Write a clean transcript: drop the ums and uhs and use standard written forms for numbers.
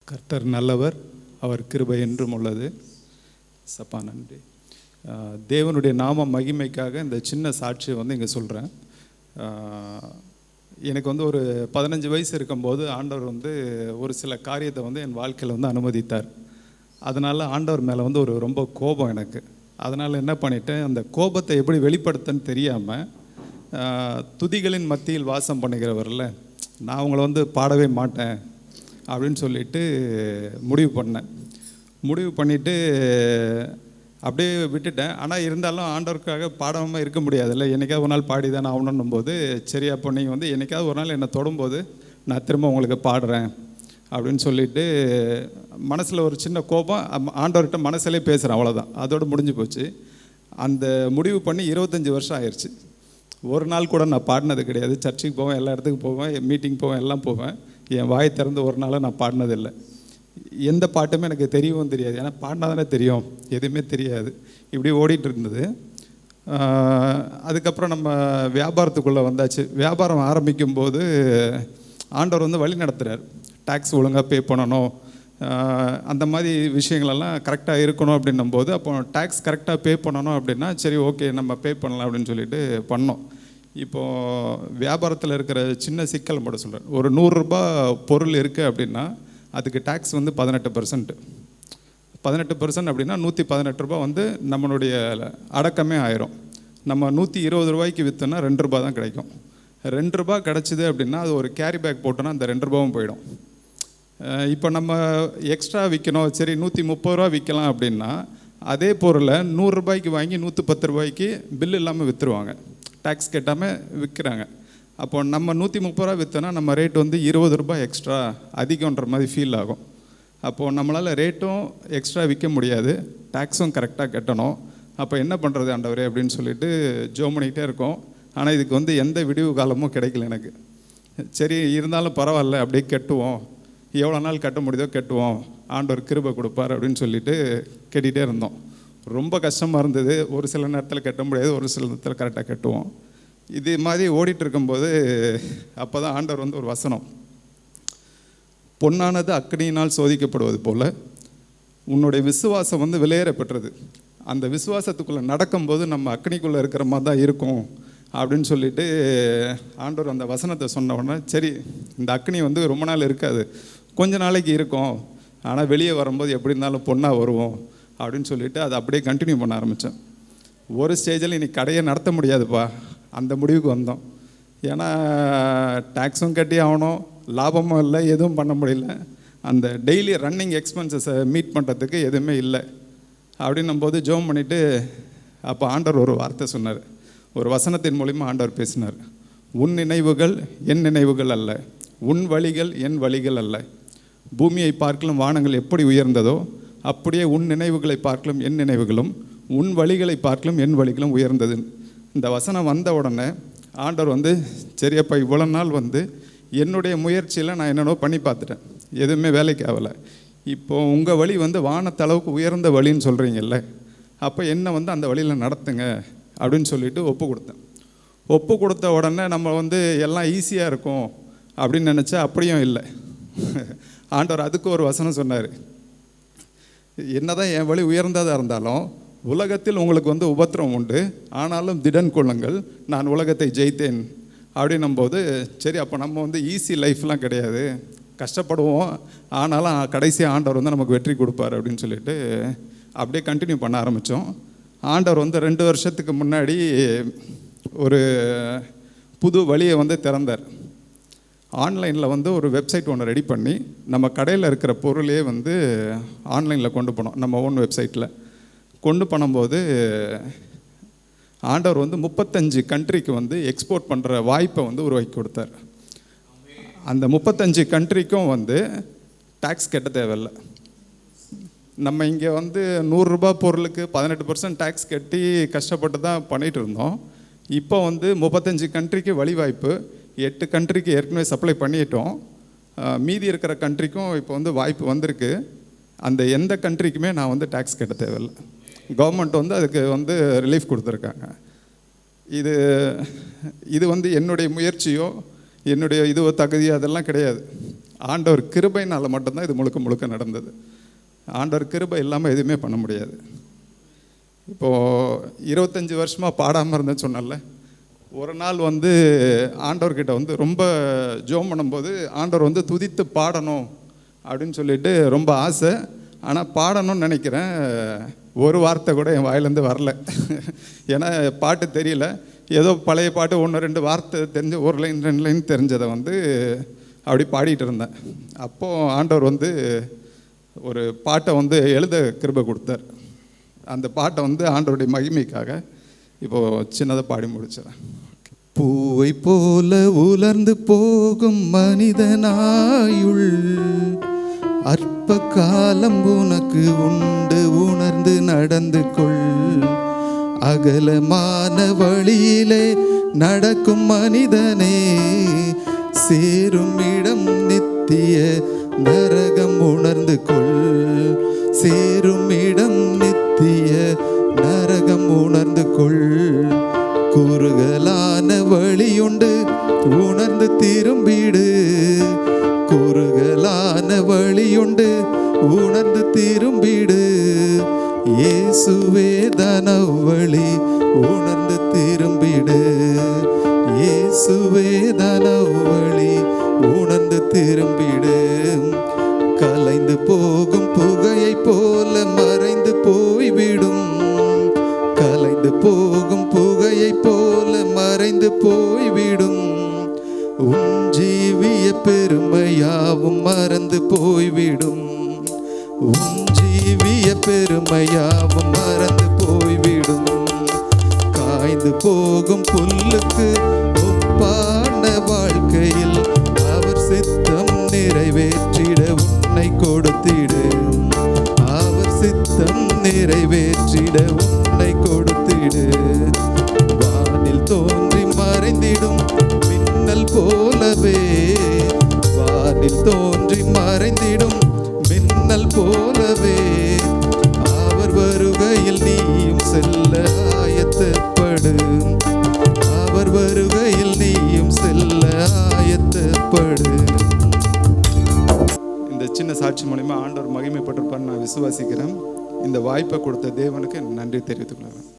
கர்த்தர் நல்லவர், அவர் கிருபை என்றும் உள்ளது. சப்பா நன்றி. தேவனுடைய நாம மகிமைக்காக இந்த சின்ன சாட்சியை இங்கே சொல்கிறேன். எனக்கு ஒரு 15 வயசு இருக்கும்போது ஆண்டவர் ஒரு சில காரியத்தை என் வாழ்க்கையில் அனுமதித்தார். அதனால் ஆண்டவர் மேலே ஒரு ரொம்ப கோபம் எனக்கு. அதனால் என்ன பண்ணிட்டேன், அந்த கோபத்தை எப்படி வெளிப்படுத்தன்னு தெரியாமல் துதிகளின் மத்தியில் வாசம் பண்ணுகிறவரில் நான் அவங்கள பாடவே மாட்டேன் அப்படின்னு சொல்லிட்டு முடிவு பண்ணிவிட்டு அப்படியே விட்டுட்டேன். ஆனால் இருந்தாலும் ஆண்டவருக்காக பாடாமல் இருக்க முடியாதுல்ல, என்றைக்காவது ஒரு நாள் பாடி தானே ஆகணுன்னும் போது, சரி அப்போ நீங்கள் என்றைக்காவது ஒரு நாள் என்னை தொடும்போது நான் திரும்ப உங்களுக்கு பாடுறேன் அப்படின்னு சொல்லிட்டு மனசில் ஒரு சின்ன கோபம், ஆண்டவர்கிட்ட மனசிலே பேசுகிறேன், அவ்வளோதான், அதோடு முடிஞ்சு போச்சு. அந்த முடிவு பண்ணி 25 வருஷம் ஆயிடுச்சு. ஒரு நாள் கூட நான் பாடினது கிடையாது. சர்ச்சுக்கு போவேன், எல்லா இடத்துக்கும் போவேன், மீட்டிங் போவேன், எல்லாம் போவேன். என் வாயை திறந்து ஒரு நாள் நான் பாடினதில்லை. எந்த பாட்டுமே எனக்கு தெரியவும் தெரியாது, ஏன்னா பாடினா தானே தெரியும், எதுவுமே தெரியாது. இப்படி ஓடிட்டு இருந்தது. அதுக்கப்புறம் நம்ம வியாபாரத்துக்குள்ளே வந்தாச்சு. வியாபாரம் ஆரம்பிக்கும்போது ஆண்டவர் வழி நடத்துகிறார். டேக்ஸ் ஒழுங்காக பே பண்ணணும், அந்த மாதிரி விஷயங்களெல்லாம் கரெக்டாக இருக்கணும் அப்படின்னும்போது, அப்போ டேக்ஸ் கரெக்டாக பே பண்ணணும் அப்படின்னா சரி ஓகே நம்ம பே பண்ணலாம் அப்படின்னு சொல்லிட்டு பண்ணோம். இப்போது வியாபாரத்தில் இருக்கிற சின்ன சிக்கல் மட்டும் சொல்கிறேன். ஒரு 100 ரூபா பொருள் இருக்குது அப்படின்னா அதுக்கு டேக்ஸ் 18%. 18% அப்படின்னா 118 ரூபா நம்மளுடைய அடக்கமே ஆயிரும். நம்ம 120 ரூபாய்க்கு விற்றோன்னா 2 ரூபா தான் கிடைக்கும். 2 ரூபா கிடச்சிது அப்படின்னா அது ஒரு கேரி பேக் போட்டோன்னா அந்த 2 ரூபாவும் போயிடும். இப்போ நம்ம எக்ஸ்ட்ரா விற்கணும், சரி 130 ரூபா விற்கலாம் அப்படின்னா அதே பொருளை 100 ரூபாய்க்கு வாங்கி 110 ரூபாய்க்கு பில் இல்லாமல் விற்றுருவாங்க, டேக்ஸ் கட்டாமல் விற்கிறாங்க. அப்போ நம்ம 130 ரூபா விற்றோன்னா நம்ம ரேட் 20 ரூபாய் எக்ஸ்ட்ரா அதிகன்ற மாதிரி ஃபீல் ஆகும். அப்போது நம்மளால் ரேட்டும் எக்ஸ்ட்ரா விற்க முடியாது, டேக்ஸும் கரெக்டாக கட்டணும். அப்போ என்ன பண்ணுறது ஆண்டவரே அப்படின்னு சொல்லிட்டு ஜோம் பண்ணிக்கிட்டே இருக்கோம். ஆனால் இதுக்கு எந்த விடிவு காலமும் கிடைக்கல எனக்கு. சரி இருந்தாலும் பரவாயில்ல, அப்படியே கட்டுவோம், எவ்வளோ நாள் கட்ட முடியுதோ கட்டுவோம், ஆண்டவர் கிருபை கொடுப்பார் அப்படின்னு சொல்லிட்டு கட்டிகிட்டே இருந்தோம். ரொம்ப கஷ்டமாக இருந்தது. ஒரு சில நேரத்தில் கட்ட முடியாது, ஒரு சில நேரத்தில் கரெக்டாக கட்டுவோம். இது மாதிரி ஓடிட்டு இருக்கும்போது அப்போ தான் ஆண்டவர் ஒரு வசனம், பொன்னானது அக்னியினால் சோதிக்கப்படுவது போல் உன்னுடைய விசுவாசம் விலையேற பெற்றது. அந்த விசுவாசத்துக்குள்ளே நடக்கும்போது நம்ம அக்னிக்குள்ளே இருக்கிற மாதிரி தான் இருக்கும் அப்படின்னு சொல்லிட்டு ஆண்டவர் அந்த வசனத்தை சொன்ன உடனே சரி இந்த அக்னி ரொம்ப நாள் இருக்காது, கொஞ்ச நாளைக்கு இருக்கும், ஆனால் வெளியே வரும்போது எப்படி இருந்தாலும் பொண்ணாக வருவோம் அப்படின்னு சொல்லிட்டு அதை அப்படியே கண்டினியூ பண்ண ஆரம்பித்தேன். ஒரு ஸ்டேஜில் இன்னைக்கு கடையை நடத்த முடியாதுப்பா, அந்த முடிவுக்கு வந்தோம். ஏன்னா டேக்ஸும் கட்டி ஆகணும், லாபமும் இல்லை, எதுவும் பண்ண முடியல. அந்த டெய்லி ரன்னிங் எக்ஸ்பென்சஸை மீட் பண்ணுறதுக்கு எதுவுமே இல்லை. அப்படின்னும்போது ஜோம் பண்ணிவிட்டு அப்போ ஆண்டவர் ஒரு வார்த்தை சொன்னார், ஒரு வசனத்தின் மூலிமா ஆண்டவர் பேசினார். உன் நினைவுகள் என் நினைவுகள் அல்ல, உன் வழிகள் என் வழிகள் அல்ல. பூமியை பார்க்கலும் வானங்கள் எப்படி உயர்ந்ததோ அப்படியே உன் நினைவுகளை பார்க்கலும் என் நினைவுகளும், உன் வழிகளை பார்க்கலும் என் வழிகளும் உயர்ந்தது. இந்த வசனம் வந்த உடனே ஆண்டவர் சரியப்பா இவ்வளோ நாள் என்னுடைய முயற்சியில் நான் என்னென்னோ பண்ணி பார்த்துட்டேன், எதுவுமே வேலைக்கு ஆகலை. இப்போது உங்கள் வழி வானத்தளவுக்கு உயர்ந்த வழின்னு சொல்கிறீங்கல்ல, அப்போ என்னை அந்த வழியில் நடத்துங்க அப்படின்னு சொல்லிட்டு ஒப்பு கொடுத்த உடனே நம்ம எல்லாம் ஈஸியாக இருக்கும் அப்படின்னு நினச்சா அப்படியும் இல்லை. ஆண்டவர் அதுக்கு ஒரு வசனம் சொன்னார், என்னதான் என் வழி உயர்ந்ததாக இருந்தாலும் உலகத்தில் உங்களுக்கு உபத்திரம் உண்டு, ஆனாலும் திடன் கொள்ளுங்கள், நான் உலகத்தை ஜெயித்தேன் அப்படின்னும்போது சரி அப்போ நம்ம ஈஸி லைஃப்லாம் கிடையாது, கஷ்டப்படுவோம், ஆனாலும் கடைசி ஆண்டவர் நமக்கு வெற்றி கொடுப்பார் அப்படின்னு சொல்லிட்டு அப்படியே கண்டினியூ பண்ண ஆரம்பித்தோம். ஆண்டவர் 2 வருஷத்துக்கு முன்னாடி ஒரு புது வழியை திறந்தார். ஆன்லைனில் ஒரு வெப்சைட் ஒன்று ரெடி பண்ணி நம்ம கடையில் இருக்கிற பொருளே ஆன்லைனில் கொண்டு போனோம். நம்ம ஓன் வெப்சைட்டில் கொண்டு பண்ணும்போது ஆண்டவர் 35 கண்ட்ரிக்கு எக்ஸ்போர்ட் பண்ணுற வாய்ப்பை உருவாக்கி கொடுத்தார். அந்த 35 கண்ட்ரிக்கும் டேக்ஸ் கட்ட தேவையில்லை. நம்ம இங்கே 100 ரூபா பொருளுக்கு 18% டேக்ஸ் கட்டி கஷ்டப்பட்டு தான் பண்ணிகிட்டு இருந்தோம். இப்போ 35 கண்ட்ரிக்கு வழி வாய்ப்பு, 8 கண்ட்ரிக்கு ஏற்கனவே சப்ளை பண்ணிட்டோம், மீதி இருக்கிற கண்ட்ரிக்கும் இப்போ வாய்ப்பு வந்திருக்கு. அந்த எந்த கண்ட்ரிக்குமே நான் டேக்ஸ் கட்ட தேவையில்லை. கவர்மெண்ட் அதுக்கு ரிலீஃப் கொடுத்துருக்காங்க. இது என்னுடைய முயற்சியோ என்னுடைய இதுவோ தகுதியோ அதெல்லாம் கிடையாது. ஆண்டவர் கிருபையினால் மட்டும்தான் இது முழுக்க முழுக்க நடந்தது. ஆண்டவர் கிருபை இல்லாமல் எதுவுமே பண்ண முடியாது. இப்போது 25 வருஷமாக பாடாமல் இருந்தேன்னு சொன்னல, ஒரு நாள் வந்து ஆண்டவர்கிட்ட ரொம்ப ஜோம் பண்ணும்போது ஆண்டவர் துதித்து பாடணும் அப்படின்னு சொல்லிட்டு ரொம்ப ஆசை. ஆனால் பாடணும்னு நினைக்கிறேன், ஒரு வார்த்தை கூட என் வாயிலேருந்து வரல. ஏன்னா பாட்டு தெரியல, ஏதோ பழைய பாட்டு 1-2 வார்த்தை தெரிஞ்ச, 1 லைன் 2 லைன் தெரிஞ்சதை அப்படி பாடிட்டு இருந்தேன். அப்போது ஆண்டவர் ஒரு பாட்டை எழுத கிருபை கொடுத்தார். அந்த பாட்டை ஆண்டவருடைய மகிமைக்காக இப்போது சின்னதாக பாடி முடிச்சிடறேன். பூவை போல உலர்ந்து போகும் மனிதனாயுள் அற்ப காலம் உனக்கு உண்டு, உணர்ந்து நடந்து கொள். அகலமான வழியிலே நடக்கும் மனிதனே, சேரும் இடம் நித்திய நரகம் உணர்ந்து கொள். சேரும் இடம் நித்திய நரகம் உணர்ந்து கொள். குறுகலான வழியுண்டு, உணர்ந்து திரும்பிடு. குறுகலான வழியுண்டு, உணர்ந்து திரும்பிடு. இயேசுவே தனவழி, உணர்ந்து திரும்பிடு. இயேசுவே தனவழி, உணர்ந்து திரும்பிடு. கலைந்து போகும் புகையை போல மறைந்து போய்விடும். கலைந்து போகும் புகையை போல மறைந்து போய்விடும். உன் ஜீவிய பெருமையாவும் மறந்து போய்விடும். உன் ஜீவிய பெருமையாவும் மறந்து போய்விடும். காய்ந்து போகும் புல்லுக்கு ஒப்பான வாழ்க்கையில் அவர் சித்தம் நிறைவேற்றிட உன்னை கொடுத்திடு. அவர் சித்தம் நிறைவேற்றிட உன்னை கொடுத்திடு. வானில் தோன்றி மறைந்திடும் மின்னல் போலவே, வானில் தோன்றி மறைந்திடும் மின்னல் போலவே, அவர் வருகையில் நீயும் செல்ல ஆயத்தப்படு. அவர் வருகையில் நீயும் செல்ல ஆயத்தப்படு. இந்த சின்ன சாட்சி மூலமா ஆண்டவர் மகிமைப்பட்டிருப்பார்னு நான் விசுவாசிக்கிறேன். இந்த வாய்ப்பை கொடுத்த தேவனுக்கு நன்றி தெரிவித்துக் கொள்கிறேன்.